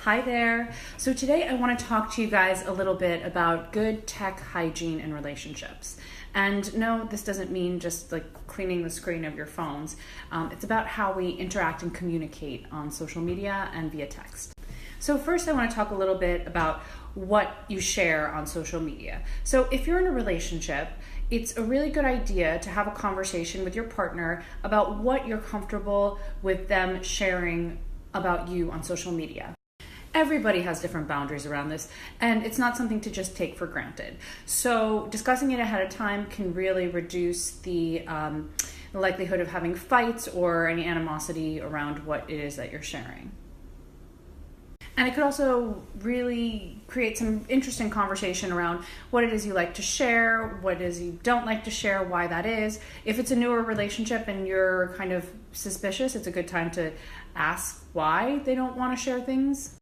Hi there. So today I want to talk to you guys a little bit about good tech hygiene in relationships. And no, this doesn't mean just like cleaning the screen of your phones. It's about how we interact and communicate on social media and via text. So first I want to talk a little bit about what you share on social media. So if you're in a relationship, it's a really good idea to have a conversation with your partner about what you're comfortable with them sharing about you on social media. Everybody has different boundaries around this, and it's not something to just take for granted. So discussing it ahead of time can really reduce the likelihood of having fights or any animosity around what it is that you're sharing. And it could also really create some interesting conversation around what it is you like to share, what it is you don't like to share, why that is. If it's a newer relationship and you're kind of suspicious, it's a good time to ask why they don't want to share things.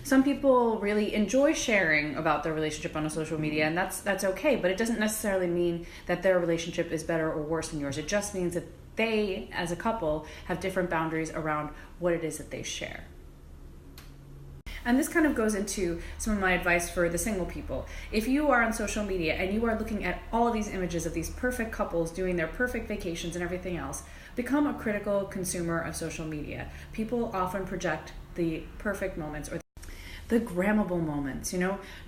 Some people really enjoy sharing about their relationship on social media, and that's okay, but it doesn't necessarily mean that their relationship is better or worse than yours. It just means that they, as a couple, have different boundaries around what it is that they share. And this kind of goes into some of my advice for the single people. If you are on social media and you are looking at all of these images of these perfect couples doing their perfect vacations and everything else, become a critical consumer of social media. People often project the perfect moments or the grammable moments,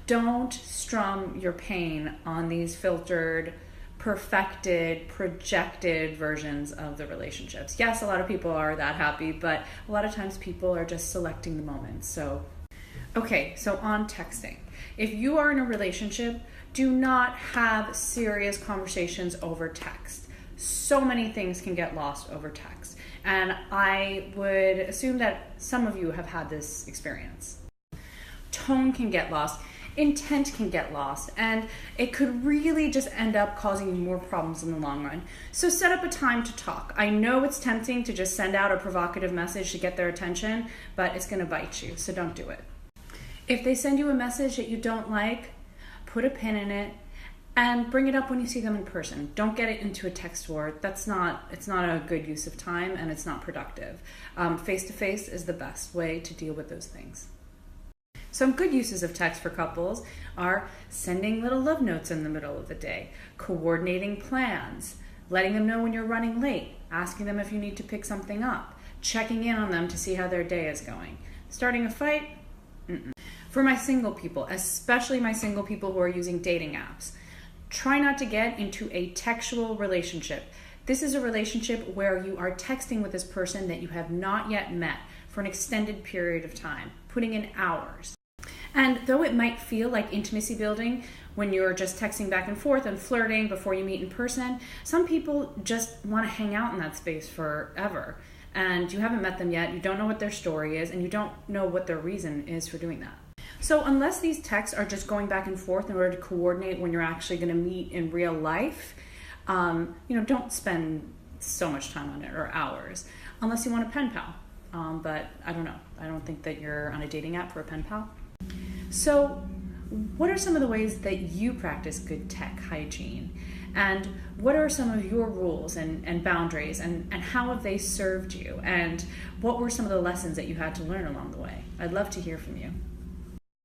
Don't strum your pain on these filtered, perfected, projected versions of the relationships. Yes, a lot of people are that happy, but a lot of times people are just selecting the moments. So on texting. If you are in a relationship, do not have serious conversations over text. So many things can get lost over text. And I would assume that some of you have had this experience. Tone can get lost, intent can get lost, and it could really just end up causing you more problems in the long run. So set up a time to talk. I know it's tempting to just send out a provocative message to get their attention, but it's going to bite you, so don't do it. If they send you a message that you don't like, put a pin in it and bring it up when you see them in person. Don't get it into a text war. It's not a good use of time, and it's not productive. Face-to-face is the best way to deal with those things. Some good uses of text for couples are sending little love notes in the middle of the day, coordinating plans, letting them know when you're running late, asking them if you need to pick something up, checking in on them to see how their day is going. Starting a fight? For my single people, especially my single people who are using dating apps, try not to get into a textual relationship. This is a relationship where you are texting with this person that you have not yet met for an extended period of time, putting in hours. And though it might feel like intimacy building when you're just texting back and forth and flirting before you meet in person, some people just want to hang out in that space forever. And you haven't met them yet, you don't know what their story is, and you don't know what their reason is for doing that. So unless these texts are just going back and forth in order to coordinate when you're actually going to meet in real life, don't spend so much time on it or hours, unless you want a pen pal. But I don't know. I don't think that you're on a dating app for a pen pal. So what are some of the ways that you practice good tech hygiene? And what are some of your rules and boundaries, and how have they served you? And what were some of the lessons that you had to learn along the way? I'd love to hear from you.